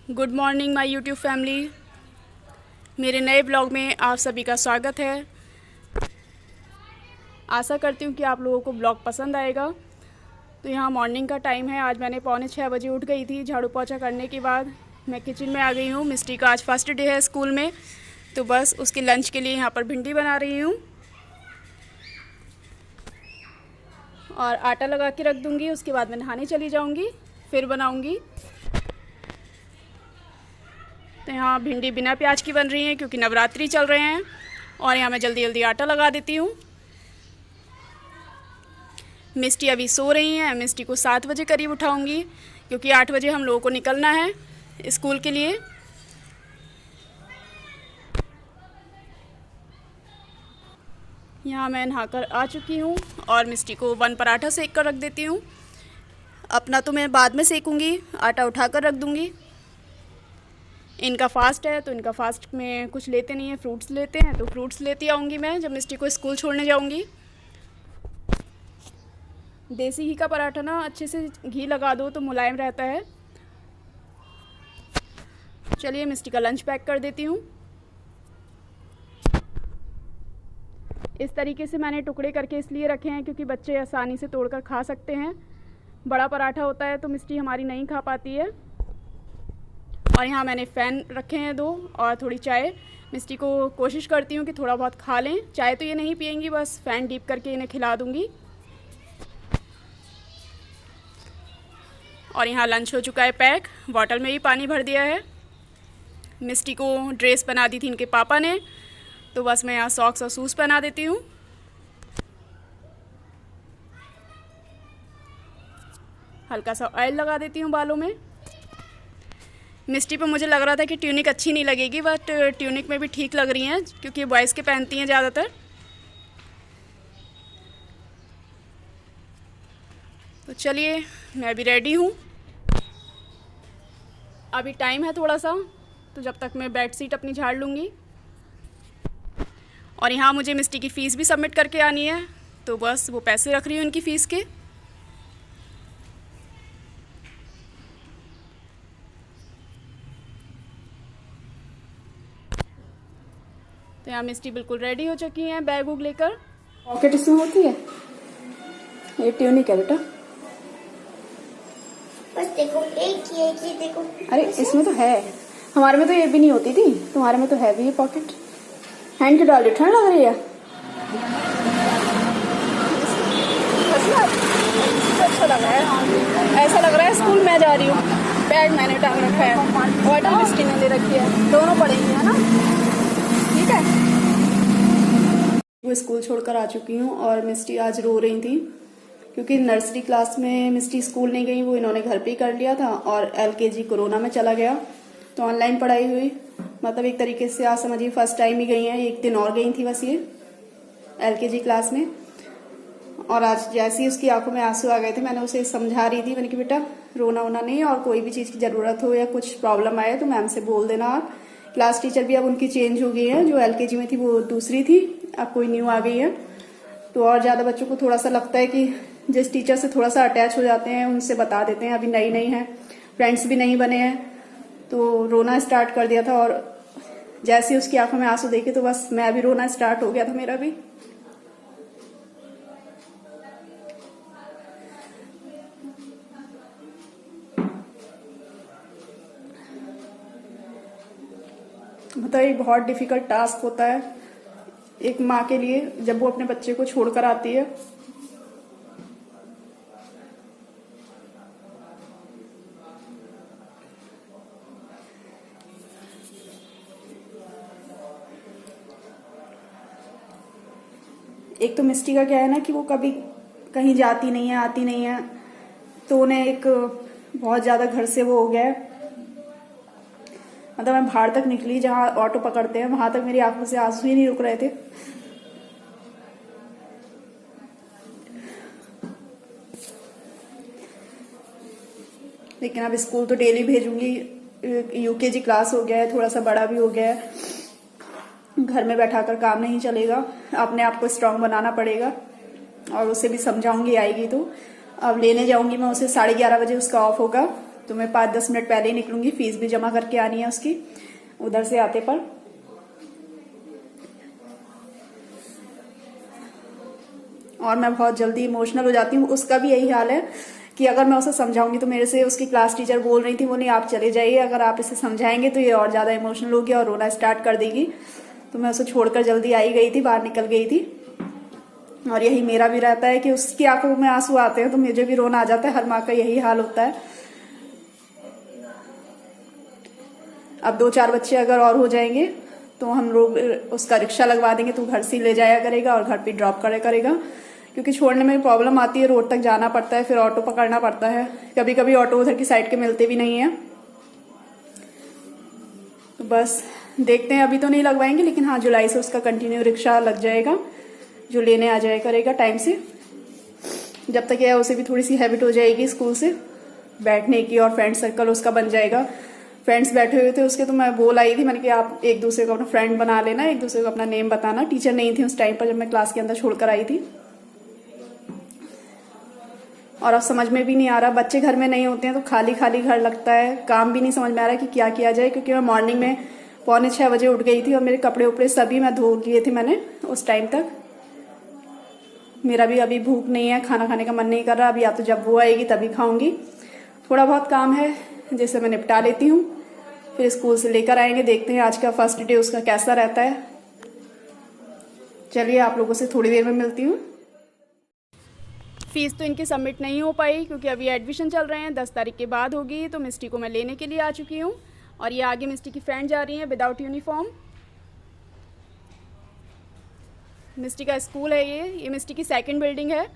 Good morning my YouTube family. मेरे नए blog में आप सभी का स्वागत है। आशा करती हूँ कि आप लोगों को ब्लॉग पसंद आएगा। तो यहाँ मॉर्निंग का टाइम है। आज मैंने 5:45 बजे उठ गई थी। झाड़ू पोछा करने के बाद मैं किचन में आ गई हूँ। मिस्टी का आज फर्स्ट डे है स्कूल में, तो बस उसके लंच के लिए यहाँ पर भिंडी बना रही हूँ और आटा लगा के रख दूँगी। उसके बाद मैं नहाने चली जाऊँगी, फिर बनाऊँगी। तो यहाँ भिंडी बिना प्याज की बन रही है क्योंकि नवरात्रि चल रहे हैं। और यहाँ मैं जल्दी जल्दी आटा लगा देती हूँ। मिस्टी अभी सो रही हैं। मिस्टी को 7 बजे करीब उठाऊँगी क्योंकि 8 बजे हम लोगों को निकलना है स्कूल के लिए। यहाँ मैं नहाकर आ चुकी हूँ और मिस्टी को 1 पराठा सेक कर रख देती हूँ। अपना तो मैं बाद में सेकूँगी, आटा उठाकर रख दूँगी। इनका फास्ट है तो इनका फास्ट में कुछ लेते नहीं है, फ्रूट्स लेते हैं, तो फ्रूट्स लेती आऊँगी मैं जब मिस्टी को स्कूल छोड़ने जाऊँगी। देसी घी का पराठा ना अच्छे से घी लगा दो तो मुलायम रहता है। चलिए मिस्टी का लंच पैक कर देती हूँ। इस तरीके से मैंने टुकड़े करके इसलिए रखे हैं क्योंकि बच्चे आसानी से तोड़कर खा सकते हैं। बड़ा पराठा होता है तो मिस्टी हमारी नहीं खा पाती है। और यहाँ मैंने फ़ैन रखे हैं 2 और थोड़ी चाय। मिस्टी को कोशिश करती हूँ कि थोड़ा बहुत खा लें। चाय तो ये नहीं पियेंगी, बस फ़ैन डीप करके इन्हें खिला दूँगी। और यहाँ लंच हो चुका है पैक। बॉटल में भी पानी भर दिया है। मिस्टी को ड्रेस बना दी थी इनके पापा ने, तो बस मैं यहाँ सॉक्स और शूज़ पहना देती हूँ। हल्का सा ऑयल लगा देती हूँ बालों में। मिस्टी पे मुझे लग रहा था कि ट्यूनिक अच्छी नहीं लगेगी, बट ट्यूनिक में भी ठीक लग रही हैं क्योंकि बॉयज़ के पहनती हैं ज़्यादातर। तो चलिए मैं भी रेडी हूँ। अभी टाइम है थोड़ा सा, तो जब तक मैं बेड शीट अपनी झाड़ लूँगी। और यहाँ मुझे मिस्टी की फ़ीस भी सबमिट करके आनी है, तो बस वो पैसे रख रही हूँ उनकी फ़ीस के। तो यहाँ मिस्टी बिल्कुल रेडी हो चुकी हैं बैग वूग लेकर। पॉकेट इसमें होती है, ये ट्यूनिक है बेटा। बस देखो एक ही देखो। अरे इसमें तो है, हमारे में तो ये भी नहीं होती थी, तुम्हारे में तो है भी ये पॉकेट। हैंड के डाल ठंड लग रही है। अच्छा लग रहा है, ऐसा लग रहा है स्कूल मैं जा रही हूँ। बैग मैंने टांग रखा है, बॉटल मिस्टी ने ले रखी है, दोनों पड़ेंगे है ना। ठीक है, वो स्कूल छोड़कर आ चुकी हूँ और मिस्टी आज रो रही थी क्योंकि नर्सरी क्लास में मिस्टी स्कूल नहीं गई, वो इन्होंने घर पे ही कर लिया था। और LKG कोरोना में चला गया तो ऑनलाइन पढ़ाई हुई। मतलब एक तरीके से आप समझिए फर्स्ट टाइम ही गई हैं, 1 दिन और गई थी बस ये LKG क्लास में। और आज जैसे ही उसकी आंखों में आंसू आ गए थे, मैंने उसे समझा रही थी, मैंने कि बेटा रोना वोना नहीं, और कोई भी चीज़ की ज़रूरत हो या कुछ प्रॉब्लम आए तो मैम से बोल देना आप। क्लास टीचर भी अब उनकी चेंज हो गई है, जो LKG में थी वो दूसरी थी, अब कोई न्यू आ गई है। तो और ज़्यादा बच्चों को थोड़ा सा लगता है कि जिस टीचर से थोड़ा सा अटैच हो जाते हैं उनसे बता देते हैं। अभी नई नई है, फ्रेंड्स भी नहीं बने हैं, तो रोना स्टार्ट कर दिया था। और जैसे ही उसकी आंखों में आंसू देखे तो बस मैं भी रोना स्टार्ट हो गया था मेरा भी। बताइए, बहुत डिफिकल्ट टास्क होता है एक माँ के लिए जब वो अपने बच्चे को छोड़कर आती है। एक तो मिस्टी का क्या है ना कि वो कभी कहीं जाती नहीं है, आती नहीं है, तो उन्हें एक बहुत ज्यादा घर से वो हो गया है। मतलब मैं बाहर तक निकली, जहाँ ऑटो पकड़ते हैं वहां तक मेरी आंखों से आंसू ही नहीं रुक रहे थे। लेकिन अब स्कूल तो डेली भेजूंगी। UKG क्लास हो गया है, थोड़ा सा बड़ा भी हो गया है, घर में बैठाकर काम नहीं चलेगा, अपने आप को स्ट्रांग बनाना पड़ेगा। और उसे भी समझाऊंगी, आएगी तो। अब लेने जाऊंगी मैं उसे, 11:30 बजे उसका ऑफ होगा, तो मैं 5-10 मिनट पहले ही निकलूंगी, फीस भी जमा करके आनी है उसकी उधर से आते पर। और मैं बहुत जल्दी इमोशनल हो जाती हूँ। उसका भी यही हाल है कि अगर मैं उसे समझाऊंगी तो मेरे से उसकी क्लास टीचर बोल रही थी, वो नहीं आप चले जाइए, अगर आप इसे समझाएंगे तो ये और ज्यादा इमोशनल होगी और रोना स्टार्ट कर देगी। तो मैं उसे छोड़कर जल्दी आई गई थी, बाहर निकल गई थी। और यही मेरा भी रहता है कि उसकी आंखों में आंसू आते हैं तो मुझे भी रोना आ जाता है। हर माँ का यही हाल होता है। अब 2-4 बच्चे अगर और हो जाएंगे तो हम लोग उसका रिक्शा लगवा देंगे, तो घर से ले जाया करेगा और घर पे ड्रॉप करेगा, क्योंकि छोड़ने में प्रॉब्लम आती है, रोड तक जाना पड़ता है, फिर ऑटो पकड़ना पड़ता है। कभी कभी ऑटो उधर की साइड के मिलते भी नहीं है। तो बस देखते हैं, अभी तो नहीं लगवाएंगे, लेकिन हाँ जुलाई से उसका कंटिन्यू रिक्शा लग जाएगा जो लेने आ जाया करेगा टाइम से। जब तक यह उसे भी थोड़ी सी हैबिट हो जाएगी स्कूल से बैठने की और फ्रेंड सर्कल उसका बन जाएगा। फ्रेंड्स बैठे हुए थे उसके, तो मैं बोल आई थी, मैंने कहा आप एक दूसरे को अपना फ्रेंड बना लेना, एक दूसरे को अपना नेम बताना। टीचर नहीं थी उस टाइम पर जब मैं क्लास के अंदर छोड़कर आई थी। और अब समझ में भी नहीं आ रहा, बच्चे घर में नहीं होते हैं तो खाली खाली घर लगता है, काम भी नहीं समझ में आ रहा कि क्या किया जाए। क्योंकि मैं मॉर्निंग में 5:45 बजे उठ गई थी और मेरे कपड़े उपड़े सभी मैं धो लिए थे मैंने उस टाइम तक। मेरा भी अभी भूख नहीं है, खाना खाने का मन नहीं कर रहा अभी, या तो जब वो आएगी तभी खाऊंगी। थोड़ा बहुत काम है जिसे मैं निपटा लेती हूँ, फिर स्कूल से लेकर आएंगे। देखते हैं आज का फर्स्ट डे उसका कैसा रहता है। चलिए आप लोगों से थोड़ी देर में मिलती हूँ। फीस तो इनकी सबमिट नहीं हो पाई क्योंकि अभी एडमिशन चल रहे हैं, 10 तारीख के बाद होगी। तो मिस्टी को मैं लेने के लिए आ चुकी हूँ और ये आगे मिस्टी की फ्रेंड जा रही है विदाउट यूनिफॉर्म। मिस्टी का स्कूल है ये मिस्टी की 2nd बिल्डिंग है।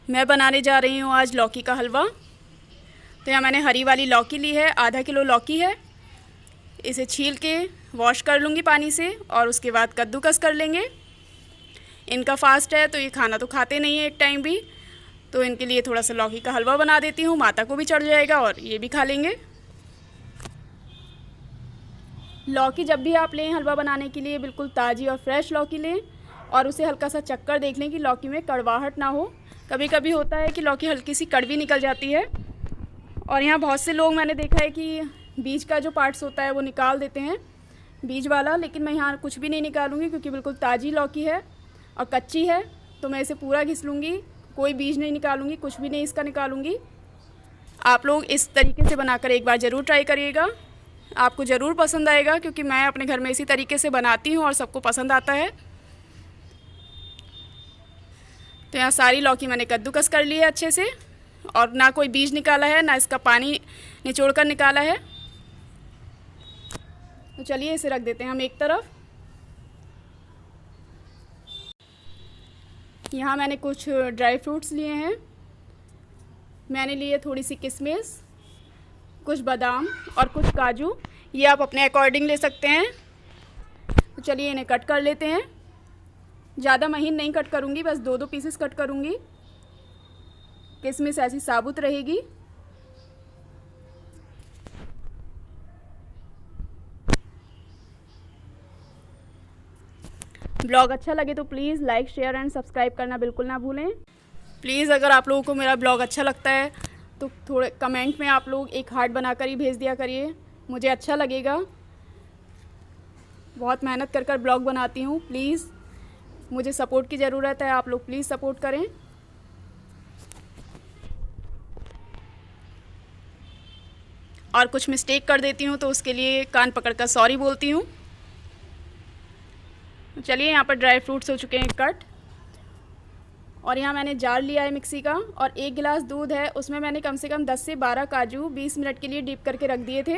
मैं बनाने जा रही हूँ आज लौकी का हलवा। तो यहाँ मैंने हरी वाली लौकी ली है, आधा किलो लौकी है। इसे छील के वॉश कर लूँगी पानी से और उसके बाद कद्दूकस कर लेंगे। इनका फास्ट है तो ये खाना तो खाते नहीं है एक टाइम भी, तो इनके लिए थोड़ा सा लौकी का हलवा बना देती हूँ, माता को भी चढ़ जाएगा और ये भी खा लेंगे। लौकी जब भी आप लें हलवा बनाने के लिए बिल्कुल ताज़ी और फ्रेश लौकी लें और उसे हल्का सा चक्कर देख लें कि लौकी में कड़वाहट ना हो। कभी कभी होता है कि लौकी हल्की सी कड़वी निकल जाती है और यहाँ बहुत से लोग मैंने देखा है कि बीज का जो पार्ट्स होता है वो निकाल देते हैं, बीज वाला। लेकिन मैं यहाँ कुछ भी नहीं निकालूंगी क्योंकि बिल्कुल ताज़ी लौकी है और कच्ची है, तो मैं इसे पूरा घिस लूँगी, कोई बीज नहीं निकालूंगी, कुछ भी नहीं इसका निकालूंगी। आप लोग इस तरीके से बनाकर एक बार ज़रूर ट्राई करिएगा, आपको ज़रूर पसंद आएगा, क्योंकि मैं अपने घर में इसी तरीके से बनाती हूँ और सबको पसंद आता है। तो यहाँ सारी लौकी मैंने कद्दूकस कर ली है अच्छे से और ना कोई बीज निकाला है, ना इसका पानी निचोड़ कर निकाला है। तो चलिए इसे रख देते हैं हम एक तरफ। यहाँ मैंने कुछ ड्राई फ्रूट्स लिए हैं। मैंने लिए थोड़ी सी किशमिश, कुछ बादाम और कुछ काजू, ये आप अपने अकॉर्डिंग ले सकते हैं। तो चलिए इन्हें कट कर लेते हैं। ज़्यादा महीन नहीं कट करूँगी, बस 2-2 पीसेस कट करूँगी। किशमिश ऐसी साबुत रहेगी। ब्लॉग अच्छा लगे तो please like share and subscribe करना बिल्कुल ना भूलें। प्लीज़ अगर आप लोगों को मेरा ब्लॉग अच्छा लगता है तो थोड़े कमेंट में आप लोग एक हार्ट बनाकर ही भेज दिया करिए, मुझे अच्छा लगेगा। बहुत मेहनत कर कर ब्लॉग बनाती हूँ, प्लीज़ मुझे सपोर्ट की ज़रूरत है, आप लोग प्लीज़ सपोर्ट करें। और कुछ मिस्टेक कर देती हूँ तो उसके लिए कान पकड़कर सॉरी बोलती हूँ। चलिए यहाँ पर ड्राई फ्रूट्स हो चुके हैं कट और यहाँ मैंने जार लिया है मिक्सी का और 1 गिलास दूध है, उसमें मैंने कम से कम 10 से 12 काजू 20 मिनट के लिए डिप करके रख दिए थे।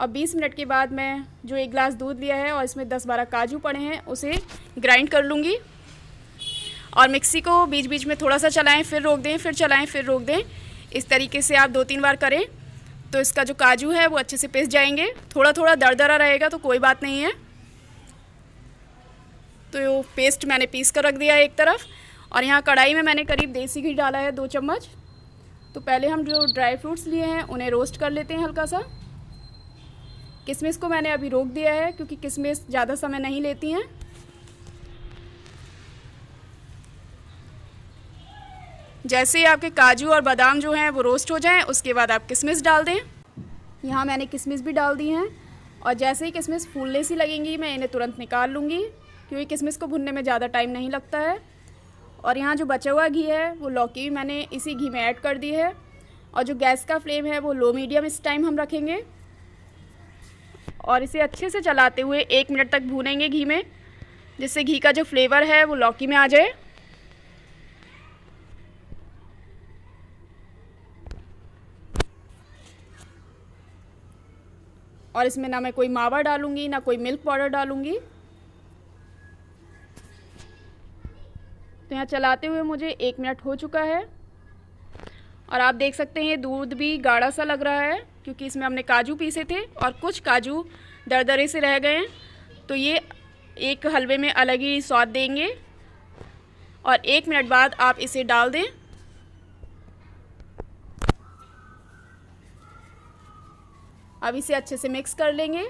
और 20 मिनट के बाद मैं जो 1 गिलास दूध लिया है और इसमें 10-12 काजू पड़े हैं उसे ग्राइंड कर लूँगी। और मिक्सी को बीच बीच में थोड़ा सा चलाएं, फिर रोक दें, फिर चलाएं, फिर रोक दें। इस तरीके से आप 2-3 बार करें तो इसका जो काजू है वो अच्छे से पिस जाएंगे। थोड़ा थोड़ा दरदरा रहेगा तो कोई बात नहीं है। तो ये पेस्ट मैंने पीस कर रख दिया है एक तरफ। और यहाँ कढ़ाई में मैंने करीब देसी घी डाला है 2 चम्मच। तो पहले हम जो ड्राई फ्रूट्स लिए हैं उन्हें रोस्ट कर लेते हैं हल्का सा। किशमिश को मैंने अभी रोक दिया है क्योंकि किशमिश ज़्यादा समय नहीं लेती हैं। जैसे ही आपके काजू और बादाम जो हैं वो रोस्ट हो जाएं, उसके बाद आप किशमिश डाल दें। यहाँ मैंने किशमिश भी डाल दी हैं और जैसे ही किशमिश फूलने सी लगेंगी मैं इन्हें तुरंत निकाल लूँगी, क्योंकि किशमिश को भुनने में ज़्यादा टाइम नहीं लगता है। और यहाँ जो बचा हुआ घी है वो लौकी भी मैंने इसी घी में ऐड कर दी है। और जो गैस का फ्लेम है वो लो मीडियम इस टाइम हम रखेंगे और इसे अच्छे से चलाते हुए 1 मिनट तक भूनेंगे घी में, जिससे घी का जो फ्लेवर है वो लौकी में आ जाए। और इसमें ना मैं कोई मावा डालूंगी ना कोई मिल्क पाउडर डालूंगी। तो यहाँ चलाते हुए मुझे 1 मिनट हो चुका है और आप देख सकते हैं ये दूध भी गाढ़ा सा लग रहा है, क्योंकि इसमें हमने काजू पीसे थे और कुछ काजू दरदरे से रह गए हैं। तो ये एक हलवे में अलग ही स्वाद देंगे। और 1 मिनट बाद आप इसे डाल दें। अब इसे अच्छे से मिक्स कर लेंगे।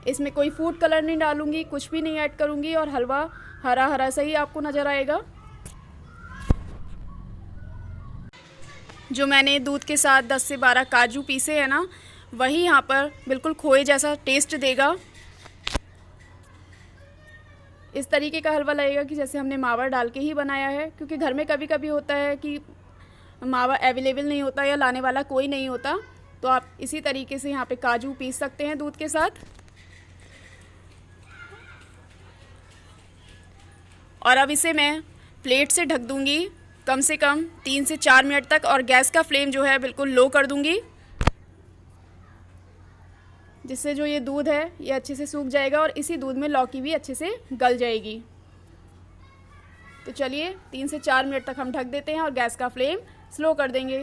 इसमें कोई फूड कलर नहीं डालूंगी, कुछ भी नहीं ऐड करूंगी और हलवा हरा हरा सा ही आपको नज़र आएगा। जो मैंने दूध के साथ 10 से 12 काजू पीसे हैं ना, वही यहाँ पर बिल्कुल खोए जैसा टेस्ट देगा। इस तरीके का हलवा लगेगा कि जैसे हमने मावा डाल के ही बनाया है, क्योंकि घर में कभी कभी होता है कि मावा अवेलेबल नहीं होता या लाने वाला कोई नहीं होता, तो आप इसी तरीके से यहाँ पे काजू पीस सकते हैं दूध के साथ। और अब इसे मैं प्लेट से ढक दूंगी कम से कम 3 से 4 मिनट तक, और गैस का फ्लेम जो है बिल्कुल लो कर दूंगी, जिससे जो ये दूध है ये अच्छे से सूख जाएगा और इसी दूध में लौकी भी अच्छे से गल जाएगी। तो चलिए 3 से 4 मिनट तक हम ढक देते हैं और गैस का फ्लेम स्लो कर देंगे।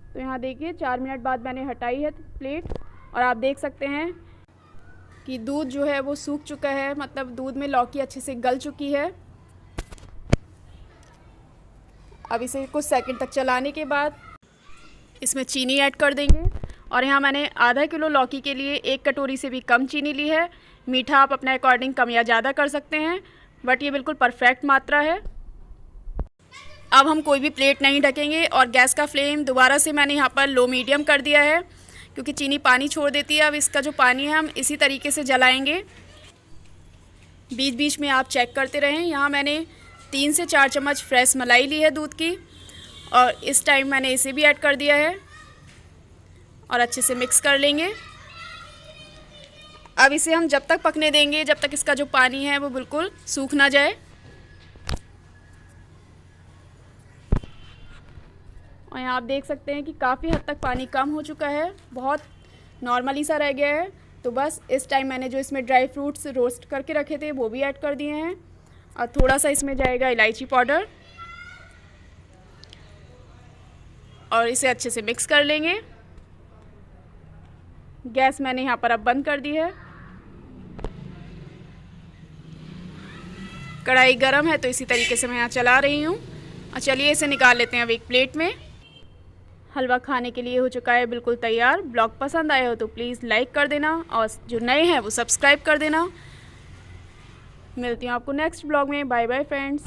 तो यहाँ देखिए 4 मिनट बाद मैंने हटाई है प्लेट और आप देख सकते हैं कि दूध जो है वो सूख चुका है, मतलब दूध में लौकी अच्छे से गल चुकी है। अब इसे कुछ सेकंड तक चलाने के बाद इसमें चीनी ऐड कर देंगे। और यहाँ मैंने आधा किलो लौकी के लिए 1 कटोरी से भी कम चीनी ली है। मीठा आप अपने अकॉर्डिंग कम या ज़्यादा कर सकते हैं, बट ये बिल्कुल परफेक्ट मात्रा है। अब हम कोई भी प्लेट नहीं ढकेंगे और गैस का फ्लेम दोबारा से मैंने यहाँ पर लो मीडियम कर दिया है, क्योंकि चीनी पानी छोड़ देती है। अब इसका जो पानी है हम इसी तरीके से जलाएंगे। बीच बीच में आप चेक करते रहें। यहाँ मैंने 3 से 4 चम्मच फ्रेश मलाई ली है दूध की, और इस टाइम मैंने इसे भी ऐड कर दिया है और अच्छे से मिक्स कर लेंगे। अब इसे हम जब तक पकने देंगे जब तक इसका जो पानी है वो बिल्कुल सूख ना जाए। और यहाँ आप देख सकते हैं कि काफ़ी हद तक पानी कम हो चुका है, बहुत नॉर्मली सा रह गया है। तो बस इस टाइम मैंने जो इसमें ड्राई फ्रूट्स रोस्ट करके रखे थे वो भी ऐड कर दिए हैं, और थोड़ा सा इसमें जाएगा इलायची पाउडर, और इसे अच्छे से मिक्स कर लेंगे। गैस मैंने यहाँ पर अब बंद कर दी है। कढ़ाई गरम है तो इसी तरीके से मैं यहाँ चला रही हूँ। और चलिए इसे निकाल लेते हैं अब एक प्लेट में। हलवा खाने के लिए हो चुका है बिल्कुल तैयार। ब्लॉग पसंद आया हो तो प्लीज़ लाइक कर देना, और जो नए हैं वो सब्सक्राइब कर देना। मिलती हूँ आपको नेक्स्ट ब्लॉग में। Bye bye friends.